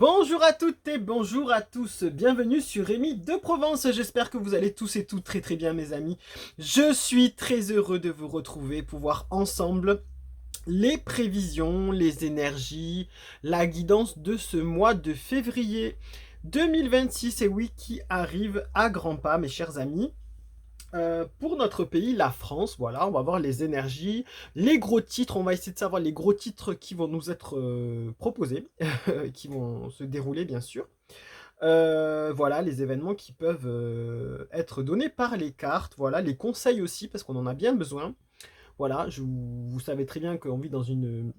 Bonjour à toutes et bonjour à tous, bienvenue sur Rémi de Provence, j'espère que vous allez tous et toutes très bien mes amis. Je suis très heureux de vous retrouver pour voir ensemble les prévisions, les énergies, la guidance de ce mois de février 2026, et oui, qui arrive à grands pas mes chers amis. Pour notre pays, la France, voilà, on va voir les énergies, les gros titres, on va essayer de savoir les gros titres qui vont nous être proposés, qui vont se dérouler bien sûr. Voilà, les événements qui peuvent être donnés par les cartes, voilà, les conseils aussi, parce qu'on en a bien besoin. Voilà, vous savez très bien qu'on vit dans une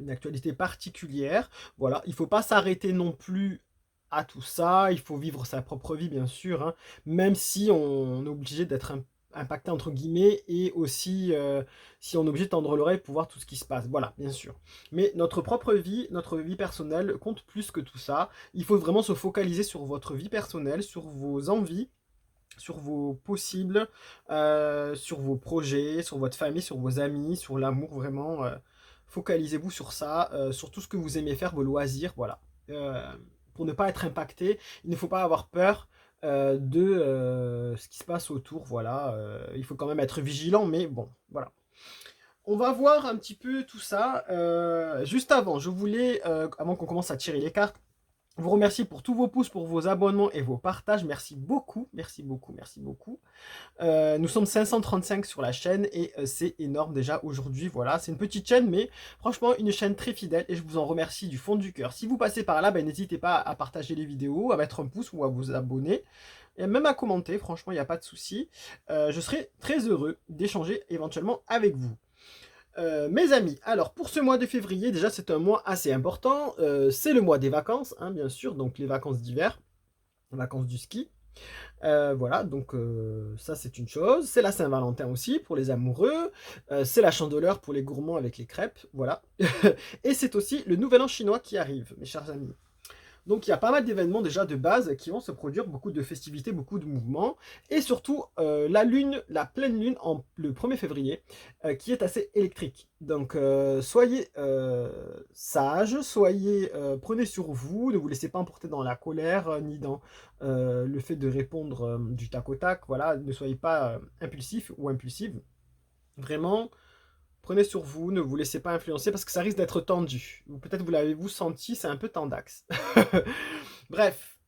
actualité particulière. Voilà, il ne faut pas s'arrêter non plus à tout ça, il faut vivre sa propre vie bien sûr, hein, même si on est obligé d'être impacté entre guillemets, et aussi si on est obligé de tendre l'oreille pour voir tout ce qui se passe, voilà, bien sûr. Mais notre propre vie, notre vie personnelle compte plus que tout ça. Il faut vraiment se focaliser sur votre vie personnelle, sur vos envies, sur vos possibles, sur vos projets, sur votre famille, sur vos amis, sur l'amour vraiment. Focalisez-vous sur ça, sur tout ce que vous aimez faire, vos loisirs, voilà. Pour ne pas être impacté, il ne faut pas avoir peur de ce qui se passe autour, voilà. Il faut quand même être vigilant, mais bon, voilà. On va voir un petit peu tout ça. Juste avant, je voulais, avant qu'on commence à tirer les cartes, vous remercier pour tous vos pouces, pour vos abonnements et vos partages. Merci beaucoup, merci beaucoup, merci beaucoup. Nous sommes 535 sur la chaîne et c'est énorme déjà aujourd'hui. Voilà, c'est une petite chaîne, mais franchement, une chaîne très fidèle et je vous en remercie du fond du cœur. Si vous passez par là, ben, n'hésitez pas à partager les vidéos, à mettre un pouce ou à vous abonner. Et même à commenter, franchement, il n'y a pas de souci. Je serai très heureux d'échanger éventuellement avec vous. Mes amis, alors pour ce mois de février, déjà c'est un mois assez important, c'est le mois des vacances, hein, bien sûr, donc les vacances d'hiver, les vacances du ski. Voilà, donc ça c'est une chose. C'est la Saint-Valentin aussi pour les amoureux, c'est la Chandeleur pour les gourmands avec les crêpes, voilà. Et c'est aussi le Nouvel An chinois qui arrive, mes chers amis. Donc il y a pas mal d'événements déjà de base qui vont se produire, beaucoup de festivités, beaucoup de mouvements, et surtout la lune, la pleine lune le 1er février, qui est assez électrique. Donc soyez sages, prenez sur vous, ne vous laissez pas emporter dans la colère, ni dans le fait de répondre du tac au tac, voilà, ne soyez pas impulsif ou impulsive. Vraiment, prenez sur vous, ne vous laissez pas influencer parce que ça risque d'être tendu. Peut-être vous l'avez-vous senti, c'est un peu tendax. Bref,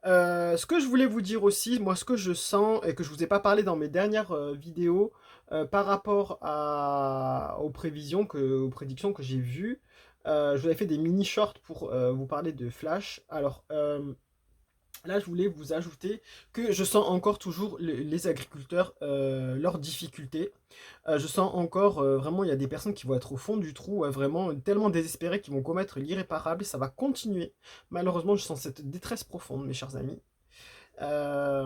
ce que je voulais vous dire aussi, moi ce que je sens et que je vous ai pas parlé dans mes dernières vidéos par rapport aux prévisions, aux prédictions que j'ai vues, je vous avais fait des mini shorts pour vous parler de Flash. Alors là, je voulais vous ajouter que je sens encore toujours les agriculteurs, leurs difficultés. Je sens encore, vraiment, il y a des personnes qui vont être au fond du trou, vraiment tellement désespérées qu'ils vont commettre l'irréparable. Ça va continuer. Malheureusement, je sens cette détresse profonde, mes chers amis. Euh,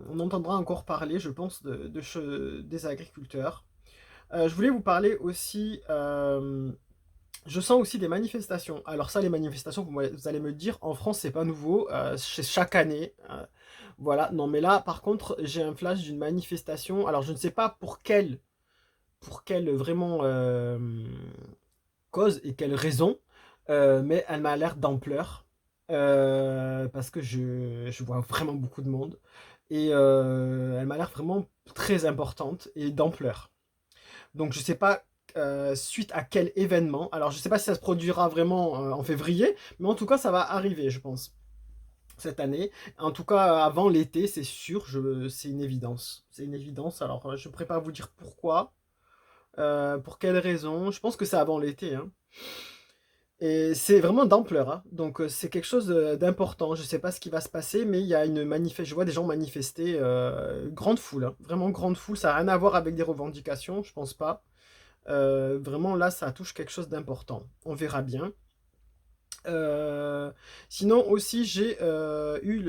on entendra encore parler, je pense, des agriculteurs. Je voulais vous parler aussi. Je sens aussi des manifestations. Alors ça, les manifestations, vous allez me dire, en France, c'est pas nouveau, c'est chaque année. Voilà, non mais là, par contre, j'ai un flash d'une manifestation. Alors je ne sais pas pour quelle vraiment cause et quelle raison, mais elle m'a l'air d'ampleur. Parce que je vois vraiment beaucoup de monde. Et elle m'a l'air vraiment très importante et d'ampleur. Donc je sais pas suite à quel événement. Alors je sais pas si ça se produira vraiment en février, mais en tout cas ça va arriver, je pense, cette année. En tout cas avant l'été, c'est sûr, c'est une évidence. C'est une évidence. Alors je ne pourrais pas vous dire pourquoi, pour quelle raison. Je pense que c'est avant l'été, hein. Et c'est vraiment d'ampleur, hein. Donc c'est quelque chose d'important. Je sais pas ce qui va se passer, mais il y a une je vois des gens manifester, grande foule, hein. Vraiment grande foule. Ça n'a rien à voir avec des revendications, je pense pas. Vraiment là, ça touche quelque chose d'important. On verra bien. Sinon aussi, j'ai eu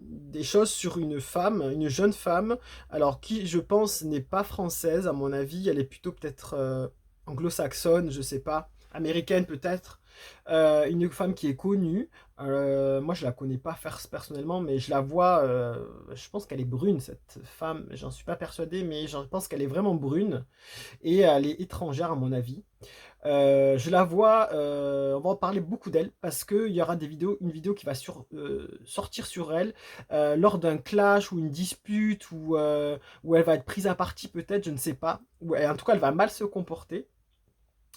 des choses sur une femme, une jeune femme, alors qui, je pense, n'est pas française, à mon avis. Elle est plutôt peut-être anglo-saxonne, je sais pas, américaine peut-être. Une femme qui est connue. Moi, je la connais pas personnellement, mais je la vois. Je pense qu'elle est brune, cette femme. J'en suis pas persuadé, mais je pense qu'elle est vraiment brune et elle est étrangère à mon avis. Je la vois, on va en parler beaucoup d'elle parce qu'il y aura une vidéo qui va sortir sur elle lors d'un clash ou une dispute où elle va être prise à partie peut-être, je ne sais pas. En tout cas, elle va mal se comporter.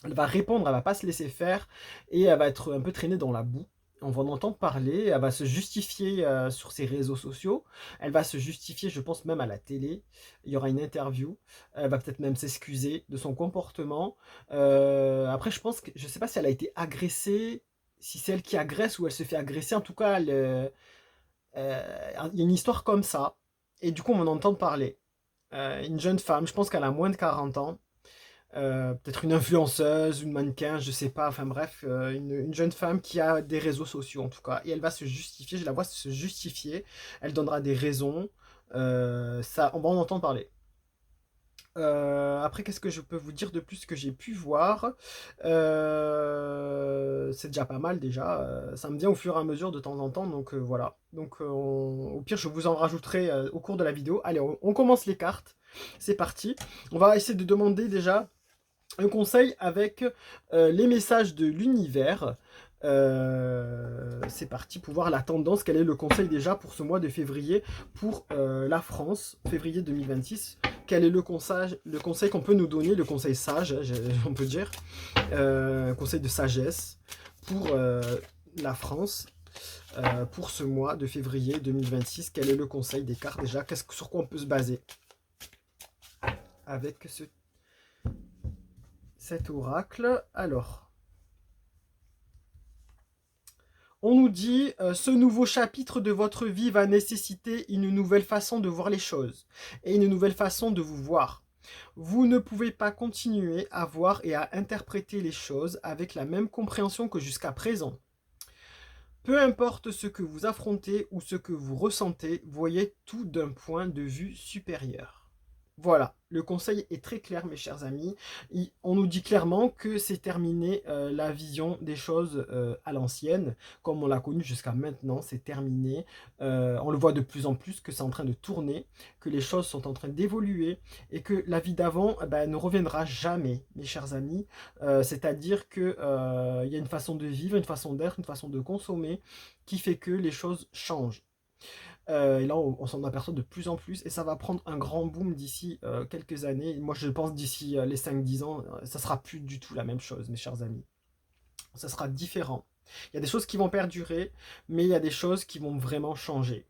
Elle va répondre, elle va pas se laisser faire et elle va être un peu traînée dans la boue. On va en entendre parler, elle va se justifier sur ses réseaux sociaux, elle va se justifier, je pense, même à la télé. Il y aura une interview, elle va peut-être même s'excuser de son comportement. Après, je sais pas si elle a été agressée, si c'est elle qui agresse ou elle se fait agresser. En tout cas, il y a une histoire comme ça. Et du coup, on en entend parler. Une jeune femme, je pense qu'elle a moins de 40 ans, peut-être une influenceuse, une mannequin, je sais pas, enfin bref, une jeune femme qui a des réseaux sociaux en tout cas, et elle va se justifier, je la vois se justifier, elle donnera des raisons, ça, on va en entendre parler. Après, qu'est-ce que je peux vous dire de plus que j'ai pu voir? C'est déjà pas mal déjà, ça me vient au fur et à mesure de temps en temps, donc voilà. Donc au pire, je vous en rajouterai au cours de la vidéo. Allez, on commence les cartes, c'est parti. On va essayer de demander déjà un conseil avec les messages de l'univers. C'est parti pour voir la tendance. Quel est le conseil déjà pour ce mois de février pour la France, février 2026? Quel est le conseil qu'on peut nous donner, le conseil sage, on peut dire, conseil de sagesse pour la France pour ce mois de février 2026? Quel est le conseil des cartes déjà? Sur quoi on peut se baser avec cet oracle? Alors, on nous dit ce nouveau chapitre de votre vie va nécessiter une nouvelle façon de voir les choses et une nouvelle façon de vous voir. Vous ne pouvez pas continuer à voir et à interpréter les choses avec la même compréhension que jusqu'à présent. Peu importe ce que vous affrontez ou ce que vous ressentez, voyez tout d'un point de vue supérieur. Voilà, le conseil est très clair, mes chers amis. On nous dit clairement que c'est terminé la vision des choses à l'ancienne, comme on l'a connu jusqu'à maintenant, c'est terminé. On le voit de plus en plus que c'est en train de tourner, que les choses sont en train d'évoluer et que la vie d'avant ne reviendra jamais, mes chers amis. C'est-à-dire que il y a une façon de vivre, une façon d'être, une façon de consommer qui fait que les choses changent. Et là, on s'en aperçoit de plus en plus et ça va prendre un grand boom d'ici quelques années. Moi, je pense d'ici les 5-10 ans, ça sera plus du tout la même chose, mes chers amis. Ça sera différent. Il y a des choses qui vont perdurer, mais il y a des choses qui vont vraiment changer.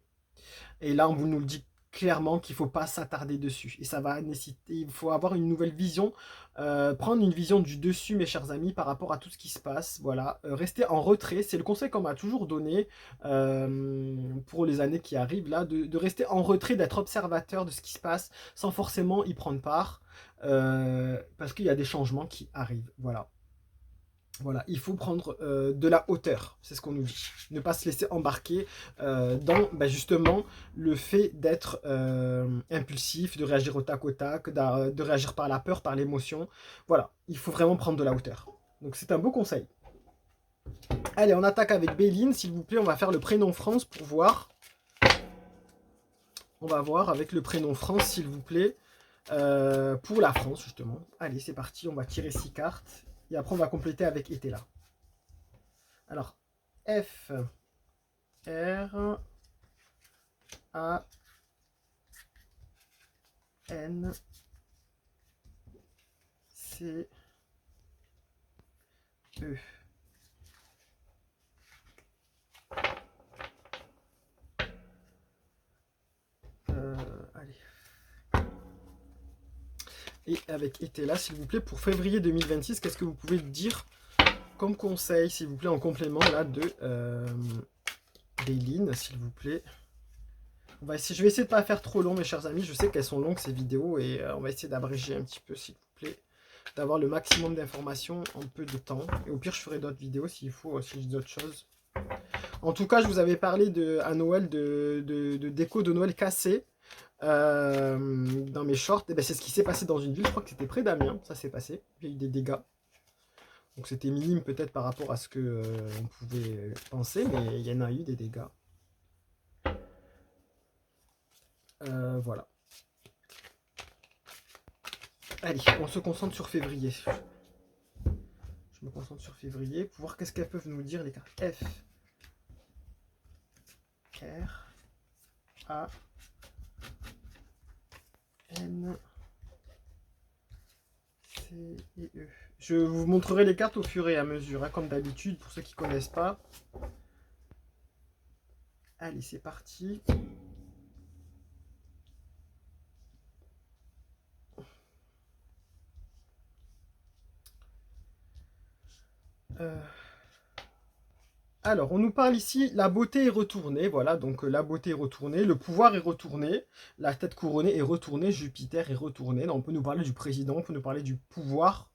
Et là, on vous nous le dit clairement qu'il ne faut pas s'attarder dessus. Et ça va nécessiter, il faut avoir une nouvelle vision, prendre une vision du dessus, mes chers amis, par rapport à tout ce qui se passe. Voilà, rester en retrait, c'est le conseil qu'on m'a toujours donné pour les années qui arrivent, là, de rester en retrait, d'être observateur de ce qui se passe, sans forcément y prendre part, parce qu'il y a des changements qui arrivent. Voilà. Voilà, il faut prendre de la hauteur, c'est ce qu'on nous dit. Ne pas se laisser embarquer dans justement le fait d'être impulsif, de réagir au tac au tac, de réagir par la peur, par l'émotion. Voilà, il faut vraiment prendre de la hauteur. Donc c'est un beau conseil. Allez, on attaque avec Béline, s'il vous plaît. On va faire le prénom France pour voir. On va voir avec le prénom France, s'il vous plaît, pour la France, justement. Allez, c'est parti, on va tirer 6 cartes. Et après, on va compléter avec Etela. Alors, F, R, A, N, C, E. Allez. Et avec Etela, s'il vous plaît, pour février 2026, qu'est-ce que vous pouvez dire comme conseil, s'il vous plaît, en complément là de Béline, s'il vous plaît. Je vais essayer de ne pas faire trop long, mes chers amis. Je sais qu'elles sont longues ces vidéos et on va essayer d'abréger un petit peu, s'il vous plaît. D'avoir le maximum d'informations en peu de temps. Et au pire, je ferai d'autres vidéos s'il faut, si j'ai d'autres choses. En tout cas, je vous avais parlé à Noël de déco de Noël cassé dans mes shorts. Et c'est ce qui s'est passé dans une ville. Je crois que c'était près d'Amiens. Ça s'est passé. Il y a eu des dégâts. Donc c'était minime peut-être par rapport à ce que on pouvait penser, mais il y en a eu des dégâts. Voilà. Allez, on se concentre sur février. me concentre sur février pour voir qu'est-ce qu'elles peuvent nous dire les cartes. F, R, A, N, C et E. Je vous montrerai les cartes au fur et à mesure, hein, comme d'habitude, pour ceux qui ne connaissent pas. Allez, c'est parti. Alors, on nous parle ici, la beauté est retournée, voilà, donc la beauté est retournée, le pouvoir est retourné, la tête couronnée est retournée, Jupiter est retourné. Donc, on peut nous parler du président, on peut nous parler du pouvoir,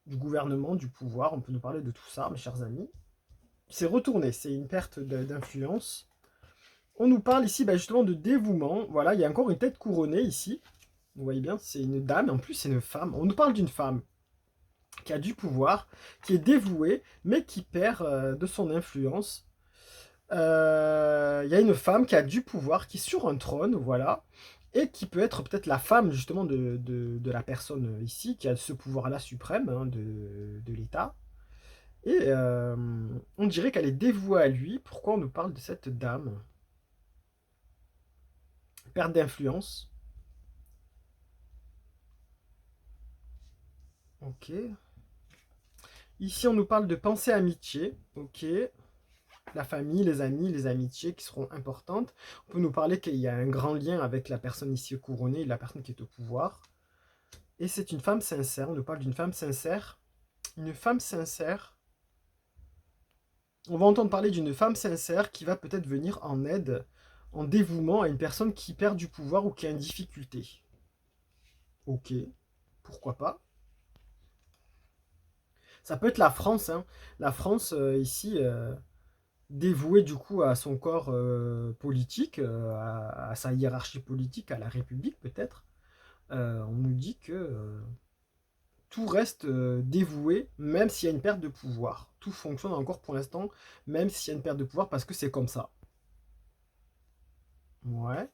du gouvernement, du pouvoir, on peut nous parler de tout ça, mes chers amis. C'est retourné, c'est une perte d'influence. On nous parle ici justement de dévouement, voilà, il y a encore une tête couronnée ici. Vous voyez bien, c'est une dame, en plus c'est une femme. On nous parle d'une femme qui a du pouvoir, qui est dévouée, mais qui perd de son influence. Il y a une femme qui a du pouvoir, qui est sur un trône, voilà, et qui peut être peut-être la femme justement de la personne ici, qui a ce pouvoir-là suprême hein, de l'État. Et on dirait qu'elle est dévouée à lui. Pourquoi on nous parle de cette dame? Perte d'influence. Ok. Ici, on nous parle de pensée amitié. Ok. La famille, les amis, les amitiés qui seront importantes. On peut nous parler qu'il y a un grand lien avec la personne ici couronnée et la personne qui est au pouvoir. Et c'est une femme sincère. On nous parle d'une femme sincère. Une femme sincère. On va entendre parler d'une femme sincère qui va peut-être venir en aide, en dévouement à une personne qui perd du pouvoir ou qui a une difficulté. Ok, pourquoi pas. Ça peut être la France, hein. La France ici, dévouée du coup à son corps politique, à sa hiérarchie politique, à la République peut-être. On nous dit que tout reste dévoué, même s'il y a une perte de pouvoir. Tout fonctionne encore pour l'instant, même s'il y a une perte de pouvoir, parce que c'est comme ça. Ouais.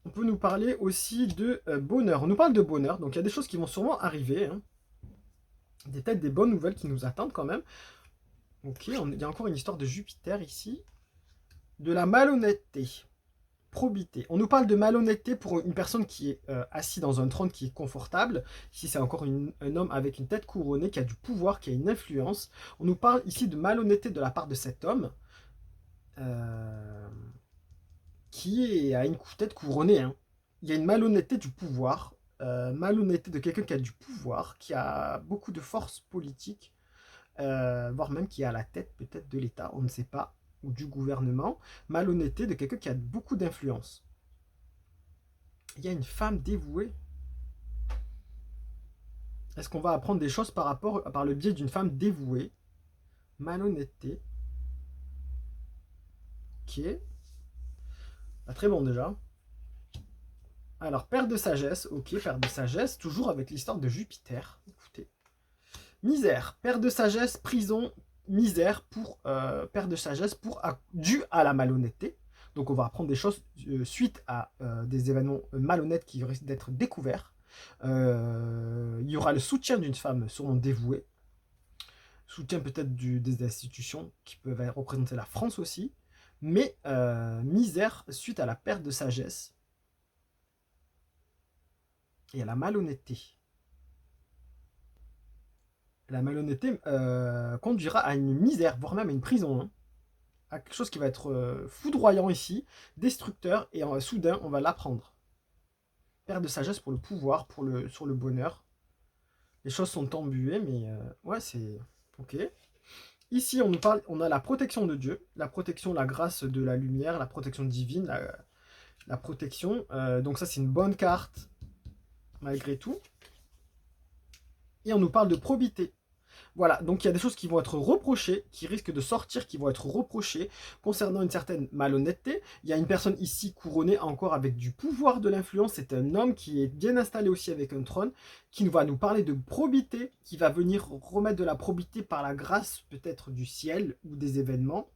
On peut nous parler aussi de bonheur. On nous parle de bonheur, donc il y a des choses qui vont sûrement arriver. Hein. Peut-être des bonnes nouvelles qui nous attendent quand même. Ok, il y a encore une histoire de Jupiter ici. De la malhonnêteté. Probité. On nous parle de malhonnêteté pour une personne qui est assise dans un trône qui est confortable. Ici, c'est encore un homme avec une tête couronnée qui a du pouvoir, qui a une influence. On nous parle ici de malhonnêteté de la part de cet homme qui a une tête couronnée. Hein. Il y a une malhonnêteté du pouvoir, malhonnêteté de quelqu'un qui a du pouvoir, qui a beaucoup de force politique, voire même qui est à la tête peut-être de l'État, on ne sait pas, ou du gouvernement. Malhonnêteté de quelqu'un qui a beaucoup d'influence. Il y a une femme dévouée. Est-ce qu'on va apprendre des choses par le biais d'une femme dévouée? Malhonnêteté. Ok. Pas très bon déjà. Alors, perte de sagesse. Ok, perte de sagesse. Toujours avec l'histoire de Jupiter. Écoutez. Misère. Perte de sagesse, prison, misère pour perte de sagesse dû à la malhonnêteté. Donc on va apprendre des choses suite à des événements malhonnêtes qui risquent d'être découverts. Il y aura le soutien d'une femme sûrement dévouée, soutien peut-être des institutions qui peuvent représenter la France aussi, mais misère suite à la perte de sagesse et à la malhonnêteté. La malhonnêteté conduira à une misère, voire même à une prison, hein, à quelque chose qui va être foudroyant ici, destructeur, et soudain on va l'apprendre. Perte de sagesse pour le pouvoir, sur le bonheur. Les choses sont embuées, mais ouais, c'est ok. Ici, on nous parle, on a la protection de Dieu, la protection, la grâce de la lumière, la protection divine, la protection. Donc ça, c'est une bonne carte, malgré tout. Et on nous parle de probité. Voilà, donc il y a des choses qui vont être reprochées, qui risquent de sortir, qui vont être reprochées concernant une certaine malhonnêteté. Il y a une personne ici couronnée encore avec du pouvoir de l'influence. C'est un homme qui est bien installé aussi avec un trône, qui va nous parler de probité, qui va venir remettre de la probité par la grâce peut-être du ciel ou des événements.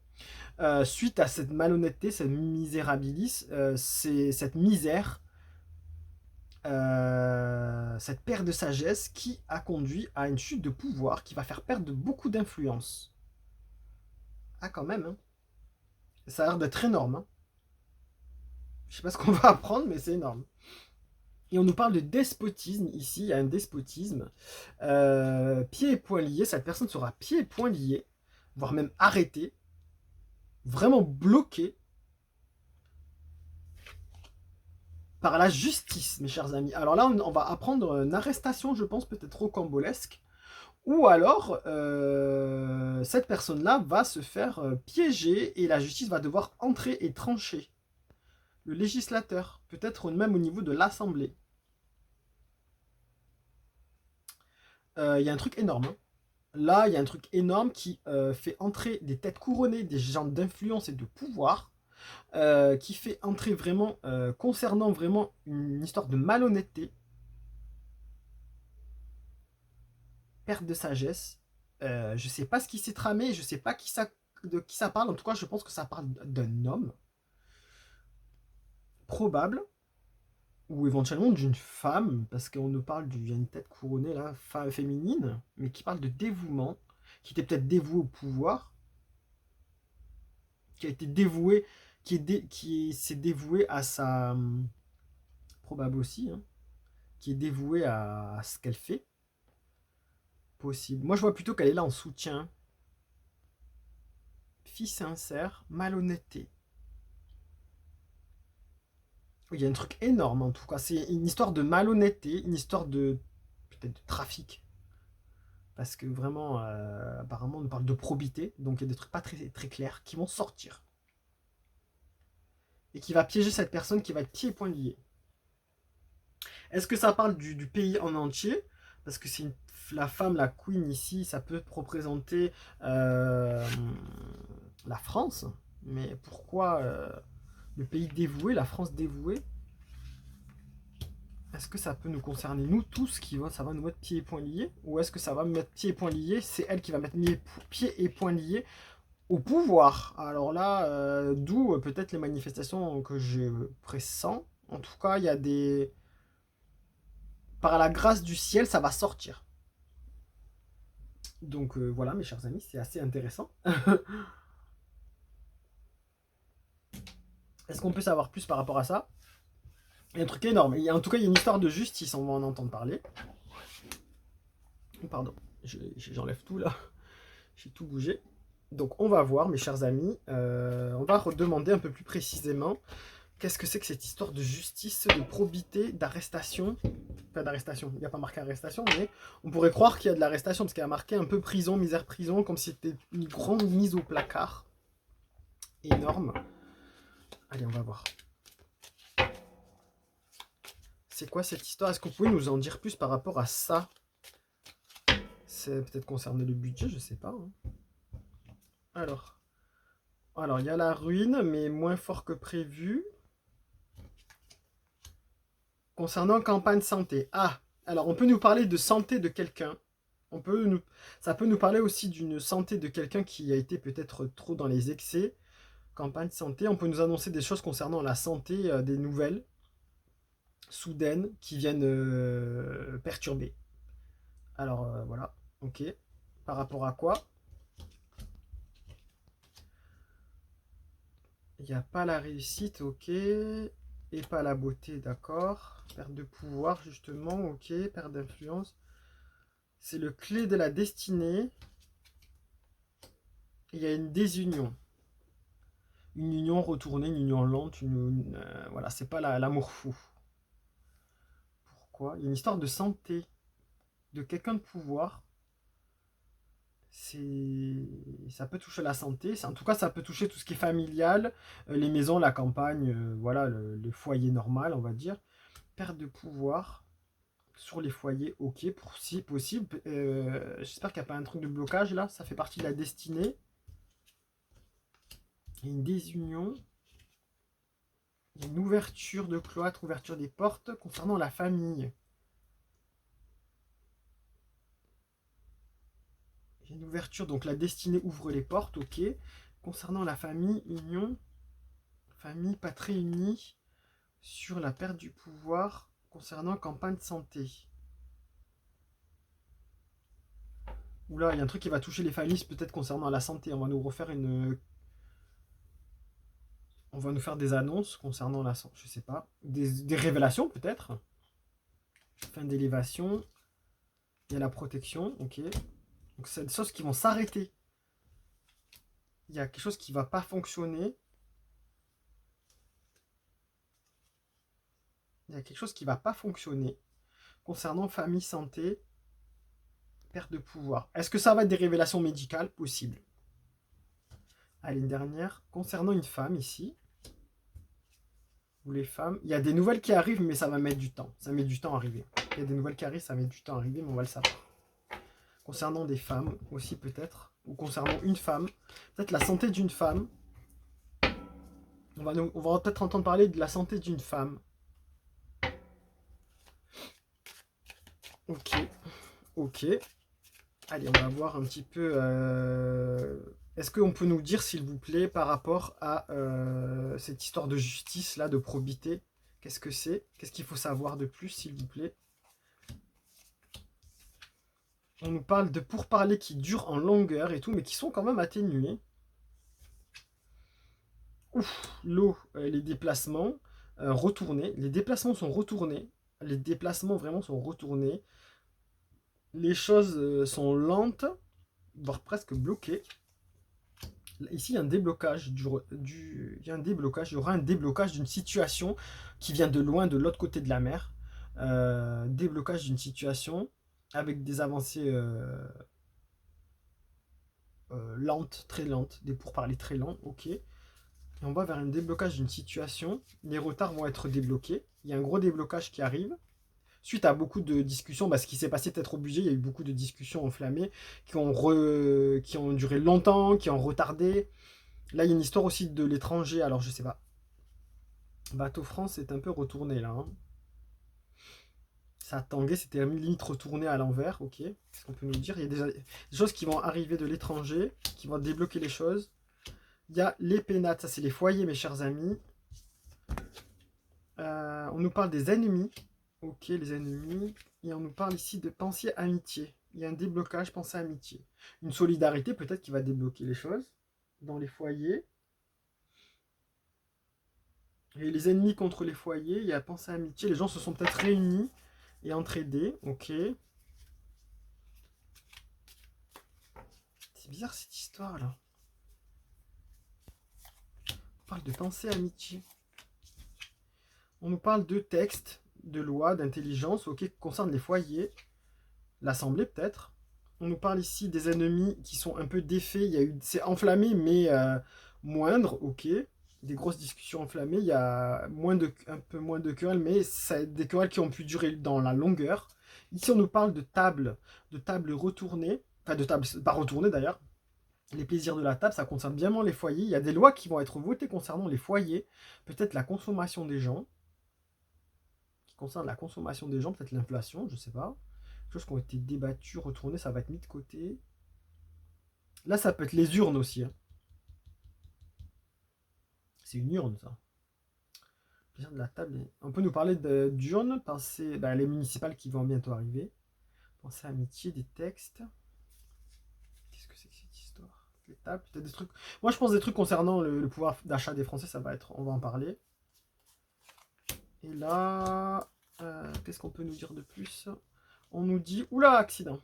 Suite à cette malhonnêteté, cette misérabilis, cette misère cette perte de sagesse qui a conduit à une chute de pouvoir qui va faire perdre beaucoup d'influence. Ah quand même, hein. Ça a l'air d'être énorme. Hein. Je sais pas ce qu'on va apprendre, mais c'est énorme. Et on nous parle de despotisme, ici, il y a un despotisme. Pieds et poings liés, cette personne sera pieds et poings liés, voire même arrêtée, vraiment bloquée par la justice, mes chers amis. Alors là, on va apprendre une arrestation, je pense, peut-être rocambolesque. Ou alors, cette personne-là va se faire piéger et la justice va devoir entrer et trancher. Le législateur, peut-être même au niveau de l'Assemblée. Il y a un truc énorme. Hein. Là, il y a un truc énorme qui fait entrer des têtes couronnées, des gens d'influence et de pouvoir, qui fait entrer vraiment, concernant vraiment une histoire de malhonnêteté, perte de sagesse. Je sais pas ce qui s'est tramé, je sais pas de qui ça parle. En tout cas, je pense que ça parle d'un homme probable ou éventuellement d'une femme, parce qu'on nous parle d'une une tête couronnée là, féminine, mais qui parle de dévouement, qui était peut-être dévouée au pouvoir, qui a été dévouée, qui s'est dévouée à sa probable aussi, hein, qui est dévouée à ce qu'elle fait, possible. Moi, je vois plutôt qu'elle est là en soutien, fille sincère, malhonnêteté. Il y a un truc énorme en tout cas. C'est une histoire de malhonnêteté, une histoire de peut-être de trafic. Parce que vraiment, apparemment, on nous parle de probité. Donc il y a des trucs pas très, très clairs qui vont sortir. Et qui va piéger cette personne qui va être pieds et poings liés. Est-ce que ça parle du pays en entier? Parce que c'est la femme, la queen ici, ça peut représenter la France. Mais pourquoi le pays dévoué, la France dévouée? Est-ce que ça peut nous concerner nous tous, ça va nous mettre pieds et poings liés? Ou est-ce que ça va me mettre pieds et poings liés? C'est elle qui va mettre pieds et poings liés au pouvoir. Alors là, d'où peut-être les manifestations que je pressens. En tout cas, il y a des... Par la grâce du ciel, ça va sortir. Donc voilà, mes chers amis, c'est assez intéressant. Est-ce qu'on peut savoir plus par rapport à ça? Il y a un truc énorme. En tout cas, il y a une histoire de justice, on va en entendre parler. Pardon, j'enlève tout là. J'ai tout bougé. Donc on va voir, mes chers amis, on va redemander un peu plus précisément qu'est-ce que c'est que cette histoire de justice, de probité, d'arrestation. Pas d'arrestation, il n'y a pas marqué arrestation, mais on pourrait croire qu'il y a de l'arrestation, parce qu'il y a marqué un peu prison, misère prison, comme si c'était une grande mise au placard. Énorme. Allez, on va voir. C'est quoi cette histoire? Est-ce que vous pouvez nous en dire plus par rapport à ça? C'est peut-être concerné le budget, je sais pas. Hein. Alors, il y a la ruine, mais moins fort que prévu. Concernant campagne santé. Ah, alors on peut nous parler de santé de quelqu'un. Ça peut nous parler aussi d'une santé de quelqu'un qui a été peut-être trop dans les excès. Campagne santé, on peut nous annoncer des choses concernant la santé, des nouvelles soudaines qui viennent perturber. Alors voilà, ok. Par rapport à quoi? Il n'y a pas la réussite, ok. Et pas la beauté, d'accord. Perte de pouvoir, justement, ok. Perte d'influence. C'est le clé de la destinée. Il y a une désunion. Une union retournée, une union lente, voilà, c'est pas l'amour fou. Pourquoi? Il y a une histoire de santé, de quelqu'un de pouvoir. Ça peut toucher la santé, en tout cas ça peut toucher tout ce qui est familial, les maisons, la campagne, voilà, le foyer normal, on va dire. Perte de pouvoir sur les foyers, ok, pour si possible. J'espère qu'il n'y a pas un truc de blocage là, ça fait partie de la destinée. Il y a une désunion. Une ouverture de cloître, ouverture des portes concernant la famille. Il y a une ouverture, donc la destinée ouvre les portes, ok. Concernant la famille, union, famille pas très unie, sur la perte du pouvoir. concernant campagne santé. Oula, il y a un truc qui va toucher les familles, peut-être concernant la santé. On va nous refaire une... On va nous faire des annonces concernant la santé, je sais pas. Des révélations peut-être. Fin d'élévation. Il y a la protection, ok. Donc c'est des choses qui vont s'arrêter. Il y a quelque chose qui va pas fonctionner. Il y a quelque chose qui va pas fonctionner. Concernant famille, santé, perte de pouvoir. Est-ce que ça va être des révélations médicales? Possible. Allez, une dernière. Concernant une femme ici. Ou les femmes. Il y a des nouvelles qui arrivent, mais ça va mettre du temps. Ça met du temps à arriver. Il y a des nouvelles qui arrivent, ça met du temps à arriver, mais on va le savoir. Concernant des femmes aussi peut-être. Ou concernant une femme. Peut-être la santé d'une femme. On va peut-être entendre parler de la santé d'une femme. Ok. Ok. Allez, on va voir un petit peu... Est-ce qu'on peut nous dire, s'il vous plaît, par rapport à cette histoire de justice, là, de probité, qu'est-ce que c'est? Qu'est-ce qu'il faut savoir de plus, s'il vous plaît? On nous parle de pourparlers qui durent en longueur et tout, mais qui sont quand même atténués. Ouf, l'eau, les déplacements retournés. Les déplacements sont retournés. Les déplacements vraiment sont retournés. Les choses sont lentes, voire presque bloquées. Ici, il y a un déblocage il y a un déblocage, il y aura un déblocage d'une situation qui vient de loin, de l'autre côté de la mer. Déblocage d'une situation avec des avancées lentes, très lentes, des pourparlers très lents, ok. Et on va vers un déblocage d'une situation. Les retards vont être débloqués. Il y a un gros déblocage qui arrive. Suite à beaucoup de discussions, ce qui s'est passé peut-être au budget, il y a eu beaucoup de discussions enflammées qui ont duré longtemps, qui ont retardé. Là, il y a une histoire aussi de l'étranger, alors je sais pas. Bateau France est un peu retourné là. Hein. Ça tanguait, c'était limite retourné à l'envers, ok. Qu'est-ce qu'on peut nous dire? Il y a des choses qui vont arriver de l'étranger, qui vont débloquer les choses. Il y a les pénates, ça c'est les foyers, mes chers amis. On nous parle des ennemis. Ok, les ennemis. Et on nous parle ici de pensée amitié. Il y a un déblocage, pensée amitié. Une solidarité peut-être qui va débloquer les choses dans les foyers. Et les ennemis contre les foyers, il y a pensée amitié. Les gens se sont peut-être réunis et entraidés. Ok. C'est bizarre cette histoire là. On parle de pensée amitié. On nous parle de textes, de lois, d'intelligence, ok, qui concernent les foyers, l'assemblée peut-être. On nous parle ici des ennemis qui sont un peu défaits. C'est enflammé, mais moindre, ok. Des grosses discussions enflammées. Il y a un peu moins de querelles, mais des querelles qui ont pu durer dans la longueur. Ici, on nous parle de tables retournées. Enfin, de tables pas retournées d'ailleurs. Les plaisirs de la table, ça concerne bien les foyers. Il y a des lois qui vont être votées concernant les foyers. Peut-être la consommation des gens. Qui concerne la consommation des gens, peut-être l'inflation, je sais pas. Choses qui ont été débattues, retournées, ça va être mis de côté. Là, ça peut être les urnes aussi. Hein. C'est une urne, ça. Plaisir de la table. On peut nous parler d'urnes, penser les municipales qui vont bientôt arriver. Penser à amitié, des textes. Qu'est-ce que c'est que cette histoire? Les tables, peut-être des trucs. Moi, je pense des trucs concernant le pouvoir d'achat des Français, ça va être. On va en parler. Et là, qu'est-ce qu'on peut nous dire de plus? On nous dit, oula, accident.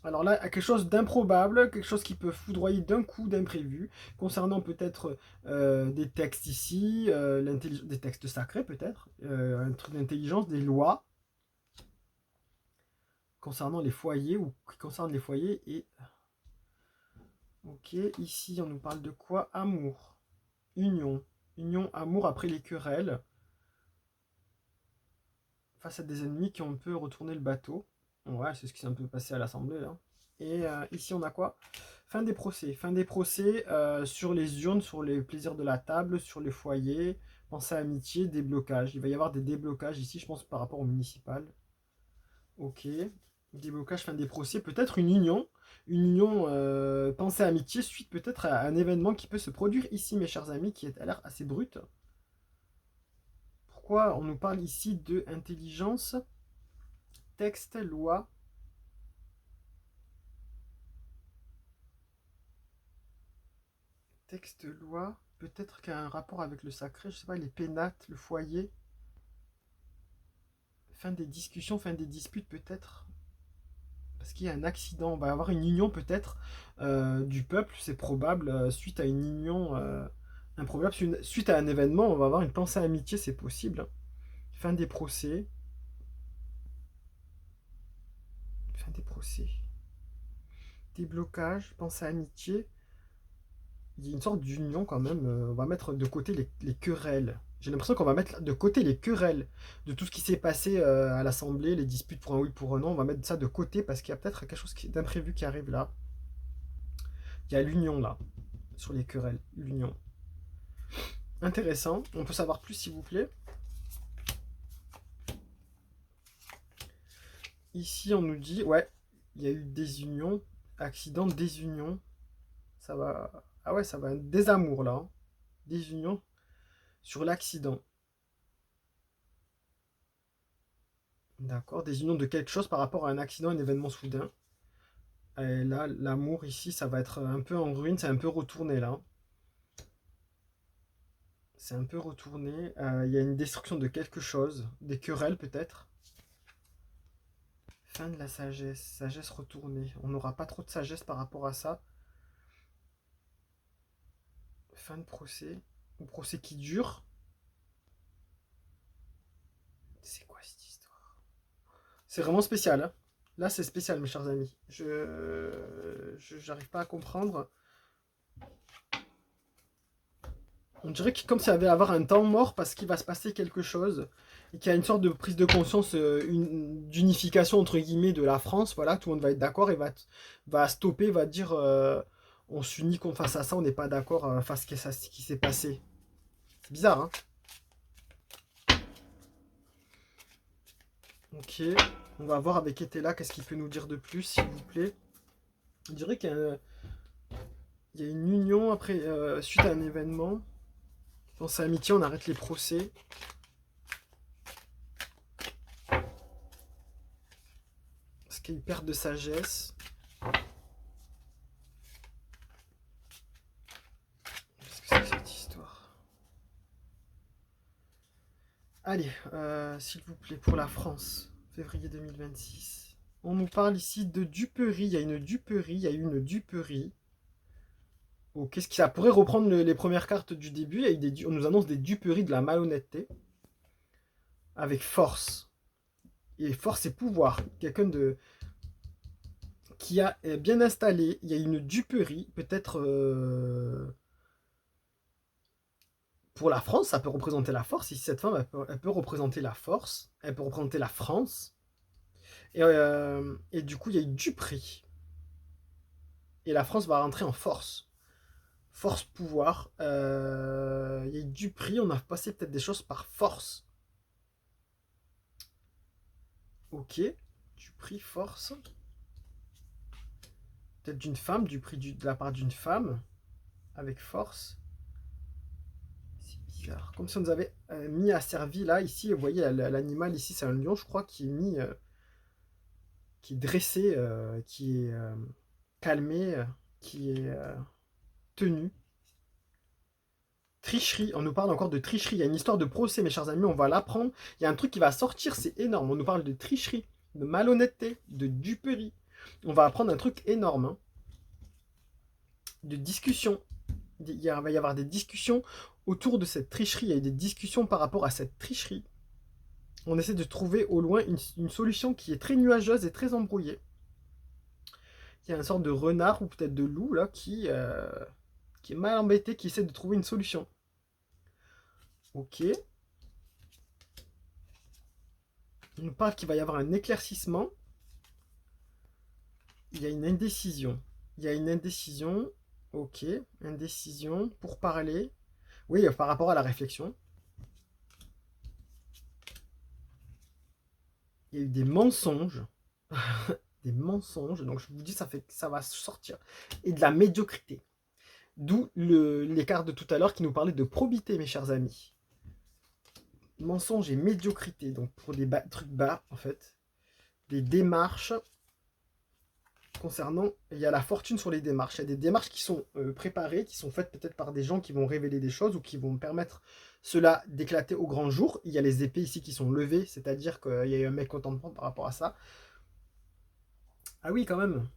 Alors là, quelque chose d'improbable, quelque chose qui peut foudroyer d'un coup d'imprévu, concernant peut-être des textes ici, des textes sacrés peut-être, un truc d'intelligence, des lois, concernant les foyers, ou qui concernent les foyers, et... Ok, ici on nous parle de quoi? Amour, union, amour après les querelles, face à des ennemis qui ont un peu retourné le bateau. Ouais, c'est ce qui s'est un peu passé à l'Assemblée là. Et ici on a quoi? Fin des procès. Fin des procès sur les urnes, sur les plaisirs de la table, sur les foyers, pensée à amitié, déblocage. Il va y avoir des déblocages ici, je pense, par rapport au municipal. Ok. Déblocage, fin des procès. Peut-être une union. Une union pensée à amitié suite peut-être à un événement qui peut se produire ici, mes chers amis, qui a l'air assez brut. pourquoi on nous parle ici de intelligence, texte, loi. Texte, loi, peut-être qu'il y a un rapport avec le sacré, je sais pas, les pénates, le foyer. Fin des discussions, fin des disputes peut-être. Parce qu'il y a un accident, on va avoir une union peut-être du peuple, c'est probable, suite à une union improbable, suite à un événement, on va avoir une pensée amitié, c'est possible. Fin des procès. Fin des procès. Déblocage, pensée amitié. Il y a une sorte d'union quand même. On va mettre de côté les querelles. J'ai l'impression qu'on va mettre de côté les querelles de tout ce qui s'est passé à l'Assemblée, les disputes pour un oui, pour un non. On va mettre ça de côté parce qu'il y a peut-être quelque chose d'imprévu qui arrive là. Il y a l'union là, sur les querelles. L'union. Intéressant. On peut savoir plus s'il vous plaît. Ici on nous dit, ouais, il y a eu désunion, accident, désunion. Ça va. Ah ouais, ça va. Désamour là. Hein. Désunion sur l'accident. D'accord, des unions de quelque chose par rapport à un accident, un événement soudain. Et là, l'amour ici, ça va être un peu en ruine, c'est un peu retourné là. C'est un peu retourné. Il y a une destruction de quelque chose, des querelles peut-être. Fin de la sagesse, sagesse retournée. On n'aura pas trop de sagesse par rapport à ça. Fin de procès, ou procès qui dure. C'est quoi cette histoire? C'est vraiment spécial. Hein. Là, c'est spécial, mes chers amis. J'arrive pas à comprendre. On dirait que comme ça va y avoir un temps mort parce qu'il va se passer quelque chose et qu'il y a une sorte de prise de conscience, d'unification entre guillemets de la France. Voilà, tout le monde va être d'accord et va stopper, va dire on s'unit qu'on fasse à ça, on n'est pas d'accord face à ce qui s'est passé. C'est bizarre, hein? Ok, on va voir avec Etela qu'est-ce qu'il peut nous dire de plus, s'il vous plaît. On dirait il y a une union après suite à un événement. Dans sa amitié, on arrête les procès. Parce qu'il y a une perte de sagesse. Qu'est-ce que c'est que cette histoire? Allez, s'il vous plaît, pour la France, février 2026. On nous parle ici de duperie. Il y a une duperie, il y a une duperie. Oh, qu'est-ce que ça pourrait reprendre les premières cartes du début? On nous annonce des duperies, de la malhonnêteté. Avec force. Et force et pouvoir. Quelqu'un de qui a bien installé. Il y a une duperie, peut-être pour la France, ça peut représenter la force. Ici, cette femme, elle peut représenter la force. Elle peut représenter la France. Et du coup, il y a eu du prix. Et la France va rentrer en force. Force, pouvoir. Il y a eu du prix. On a passé peut-être des choses par force. Ok. Du prix, force. Peut-être d'une femme. Du prix de la part d'une femme. Avec force. C'est bizarre. Comme si on nous avait mis asservi là. Ici, vous voyez, l'animal ici, c'est un lion, je crois, qui est mis. Qui est dressé. Qui est calmé. Qui est tenu. Tricherie, on nous parle encore de tricherie. Il y a une histoire de procès, mes chers amis, on va l'apprendre. Il y a un truc qui va sortir, c'est énorme. On nous parle de tricherie, de malhonnêteté, de duperie. On va apprendre un truc énorme. Hein. De discussion. Va y avoir des discussions autour de cette tricherie. Il y a des discussions par rapport à cette tricherie. On essaie de trouver au loin une solution qui est très nuageuse et très embrouillée. Il y a une sorte de renard ou peut-être de loup là qui est mal embêté, qui essaie de trouver une solution. Ok. Il nous parle qu'il va y avoir un éclaircissement. Il y a une indécision. Il y a une indécision. Ok. Indécision pour parler. Oui, par rapport à la réflexion. Il y a eu des mensonges. Des mensonges. Donc je vous dis, ça va sortir. Et de la médiocrité. D'où l'écart de tout à l'heure qui nous parlait de probité, mes chers amis. mensonge et médiocrité. Donc pour des trucs bas, en fait. Des démarches concernant... Il y a la fortune sur les démarches. Il y a des démarches qui sont préparées, qui sont faites peut-être par des gens qui vont révéler des choses ou qui vont permettre cela d'éclater au grand jour. Il y a les épées ici qui sont levées, c'est-à-dire qu'il y a eu un mécontentement par rapport à ça. Ah oui, quand même.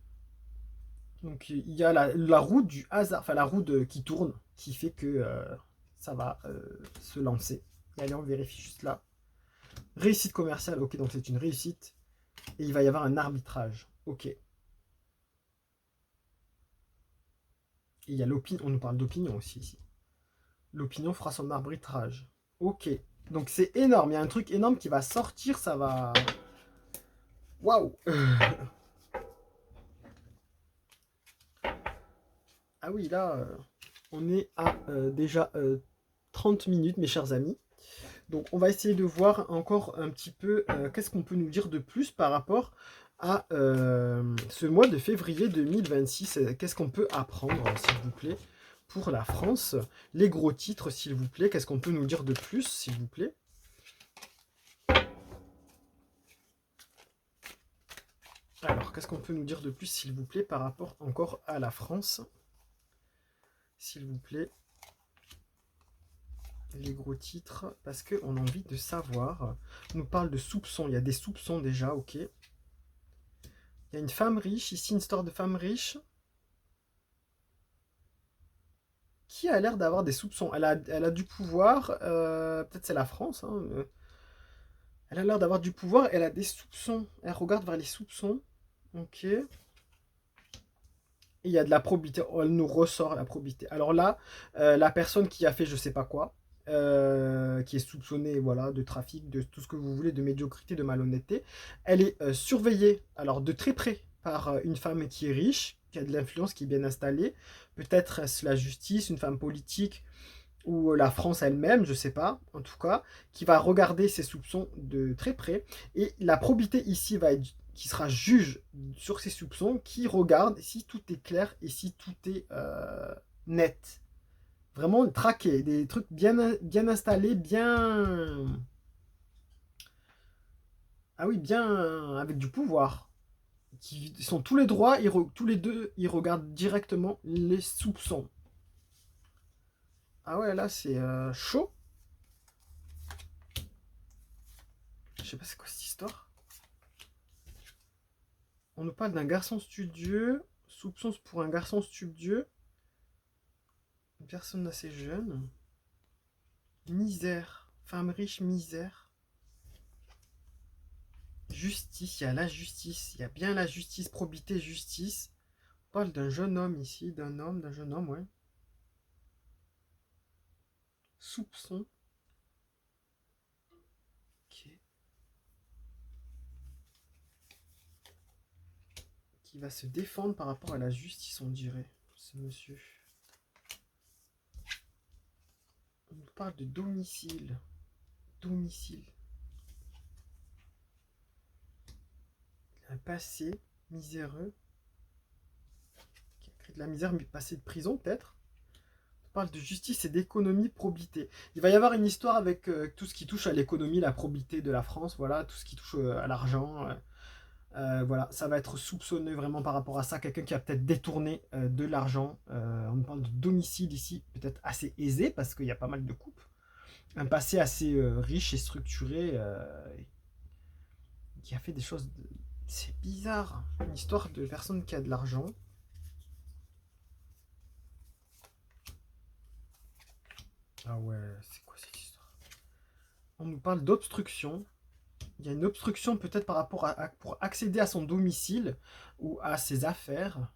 Donc il y a la roue du hasard, enfin la roue qui tourne, qui fait que ça va se lancer. Et allez, on vérifie juste là. Réussite commerciale, ok, donc c'est une réussite. Et il va y avoir un arbitrage, ok. Et il y a l'opinion, on nous parle d'opinion aussi ici. L'opinion fera son arbitrage, ok. Donc c'est énorme, il y a un truc énorme qui va sortir, ça va... Waouh. Ah oui, là, on est à déjà 30 minutes, mes chers amis. Donc on va essayer de voir encore un petit peu qu'est-ce qu'on peut nous dire de plus par rapport à ce mois de février 2026. Qu'est-ce qu'on peut apprendre, s'il vous plaît, pour la France? Les gros titres, s'il vous plaît. Qu'est-ce qu'on peut nous dire de plus, s'il vous plaît? Alors, qu'est-ce qu'on peut nous dire de plus, s'il vous plaît, par rapport encore à la France? S'il vous plaît. Les gros titres, parce qu'on a envie de savoir. On nous parle de soupçons, il y a des soupçons déjà, ok. Il y a une femme riche, ici une histoire de femme riche, qui a l'air d'avoir des soupçons. Elle a du pouvoir, peut-être c'est la France, hein, elle a l'air d'avoir du pouvoir, elle a des soupçons. Elle regarde vers les soupçons, ok. Et il y a de la probité, oh, elle nous ressort la probité. Alors là, la personne qui a fait je sais pas quoi, qui est soupçonnée voilà, de trafic, de tout ce que vous voulez, de médiocrité, de malhonnêteté, elle est surveillée alors de très près par une femme qui est riche, qui a de l'influence, qui est bien installée. Peut-être est-ce la justice, une femme politique ou la France elle-même, je sais pas, en tout cas, qui va regarder ses soupçons de très près. Et la probité ici va être qui sera juge sur ces soupçons, qui regarde si tout est clair et si tout est net. Vraiment traqué, des trucs bien installés, bien... Ah oui, bien avec du pouvoir. Qui sont tous les droits, tous les deux, ils regardent directement les soupçons. Ah ouais, là c'est chaud. Je sais pas c'est quoi cette histoire. On nous parle d'un garçon studieux. Soupçons pour un garçon studieux. Une personne assez jeune. Misère. Femme riche, misère. Justice, il y a la justice. Il y a bien la justice, probité, justice. On parle d'un jeune homme ici. D'un jeune homme, ouais. Soupçon. Ok. Qui va se défendre par rapport à la justice, on dirait. Ce monsieur. On nous parle de domicile. Domicile. Un passé miséreux. Qui a créé de la misère, mais passé de prison peut-être. On parle de justice et d'économie, probité. Il va y avoir une histoire avec tout ce qui touche à l'économie, la probité de la France, voilà, tout ce qui touche à l'argent. Voilà, ça va être soupçonné vraiment par rapport à ça. Quelqu'un qui a peut-être détourné de l'argent. On parle de domicile ici, peut-être assez aisé parce qu'il y a pas mal de coupes. Un passé assez riche et structuré qui a fait des choses... C'est bizarre. Une histoire de personne qui a de l'argent. Ah ouais, c'est quoi cette histoire? On nous parle d'obstruction. Il y a une obstruction peut-être par rapport pour accéder à son domicile ou à ses affaires.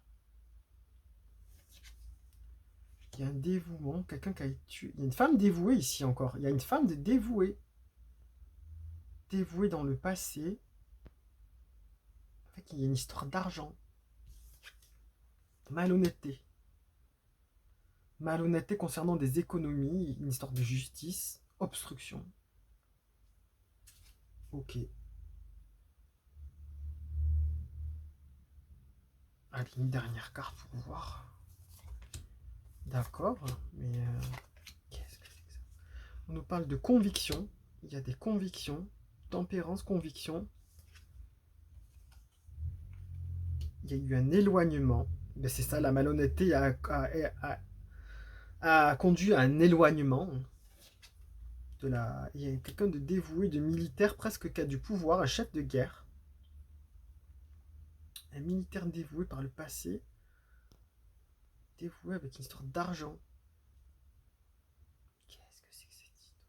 Il y a un dévouement, quelqu'un qui a été tué. Il y a une femme dévouée ici encore. Il y a une femme dévouée. Dévouée dans le passé. En fait, il y a une histoire d'argent. Malhonnêteté. Malhonnêteté concernant des économies. Une histoire de justice. Obstruction. Ok. Allez, une dernière carte pour voir. D'accord, mais qu'est-ce que c'est que ça? On nous parle de conviction. il y a des convictions, tempérance, conviction. Il y a eu un éloignement. Ben, c'est ça, la malhonnêteté a conduit à un éloignement de la. Il y a quelqu'un de dévoué, de militaire, presque qui a du pouvoir, un chef de guerre. Un militaire dévoué par le passé, dévoué avec une histoire d'argent. Qu'est-ce que c'est que cette histoire?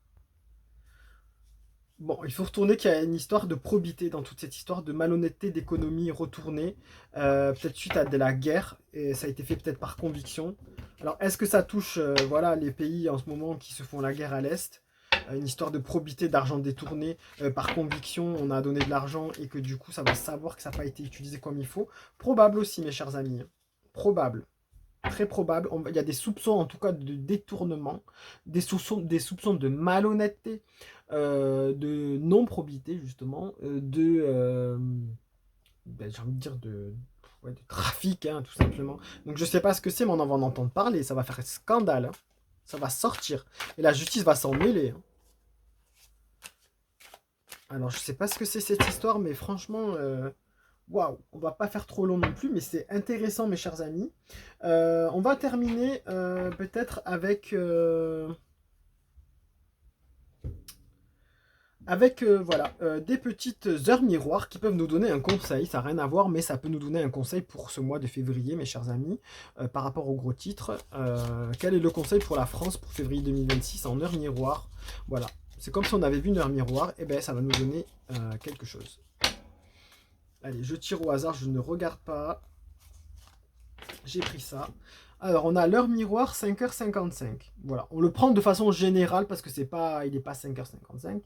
Bon, il faut retourner qu'il y a une histoire de probité dans toute cette histoire de malhonnêteté, d'économie retournée, peut-être suite à de la guerre, et ça a été fait peut-être par conviction. Alors, est-ce que ça touche voilà, les pays en ce moment qui se font la guerre à l'Est? Une histoire de probité, d'argent détourné, par conviction, on a donné de l'argent et que du coup, ça va savoir que ça n'a pas été utilisé comme il faut. Probable aussi, mes chers amis. Probable. Très probable. Il y a des soupçons, en tout cas, de détournement, des soupçons de malhonnêteté, de non-probité, justement, ben, j'ai envie de dire ouais, de trafic, hein, tout simplement. Donc je sais pas ce que c'est, mais on en va en entendre parler. Ça va faire scandale, hein. Ça va sortir. Et la justice va s'en mêler, hein. Alors je sais pas ce que c'est cette histoire, mais franchement, waouh, on va pas faire trop long non plus, mais c'est intéressant, mes chers amis. On va terminer peut-être avec voilà, des petites heures miroirs qui peuvent nous donner un conseil. Ça n'a rien à voir, mais ça peut nous donner un conseil pour ce mois de février, mes chers amis, par rapport au gros titre. Quel est le conseil pour la France pour février 2026 en heure miroir? Voilà, c'est comme si on avait vu une heure miroir, et bien ça va nous donner quelque chose. Allez, je tire au hasard, je ne regarde pas. J'ai pris ça. Alors, on a l'heure miroir 5h55. Voilà, on le prend de façon générale parce que il n'est pas 5h55.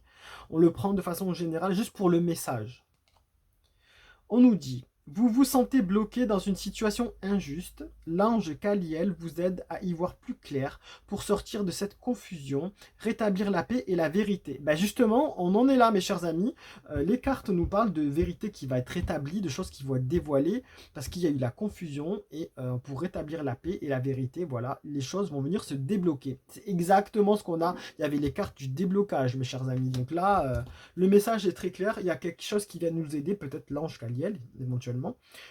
On le prend de façon générale juste pour le message. On nous dit, vous vous sentez bloqué dans une situation injuste. L'ange Kaliel vous aide à y voir plus clair pour sortir de cette confusion, rétablir la paix et la vérité. Ben justement, on en est là, mes chers amis. Les cartes nous parlent de vérité qui va être rétablie, de choses qui vont être dévoilées, parce qu'il y a eu la confusion, et pour rétablir la paix et la vérité, voilà, les choses vont venir se débloquer. C'est exactement ce qu'on a. Il y avait les cartes du déblocage, mes chers amis. Donc là, le message est très clair. Il y a quelque chose qui vient nous aider, peut-être l'ange Kaliel, éventuellement,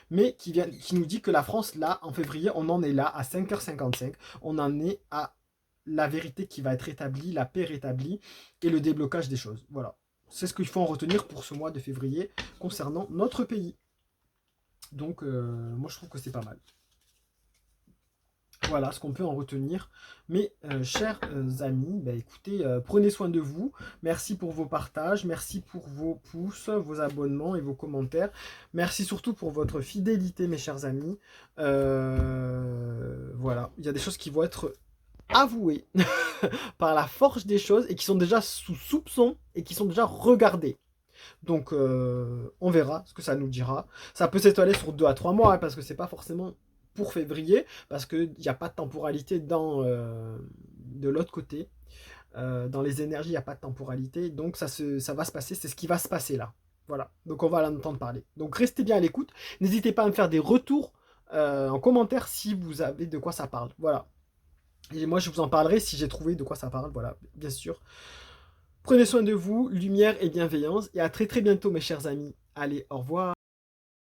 mais qui nous dit que la France, là, en février, on en est là, à 5h55, on en est à la vérité qui va être rétablie, la paix rétablie, et le déblocage des choses. Voilà. C'est ce qu'il faut en retenir pour ce mois de février, concernant notre pays. Donc, moi, je trouve que c'est pas mal. Voilà ce qu'on peut en retenir. Mes chers amis, bah, écoutez, prenez soin de vous. Merci pour vos partages, merci pour vos pouces, vos abonnements et vos commentaires. Merci surtout pour votre fidélité, mes chers amis. Voilà, il y a des choses qui vont être avouées par la force des choses et qui sont déjà sous soupçon et qui sont déjà regardées. Donc, on verra ce que ça nous dira. Ça peut s'étaler sur 2 à 3 mois, hein, parce que c'est pas forcément pour février, parce qu'il n'y a pas de temporalité de l'autre côté. Dans les énergies, il n'y a pas de temporalité. Donc, ça va se passer, c'est ce qui va se passer là. Voilà, donc on va en entendre parler. Donc, restez bien à l'écoute. N'hésitez pas à me faire des retours en commentaire si vous avez de quoi ça parle. Voilà. Et moi, je vous en parlerai si j'ai trouvé de quoi ça parle. Voilà, bien sûr. Prenez soin de vous, lumière et bienveillance. Et à très très bientôt, mes chers amis. Allez, au revoir.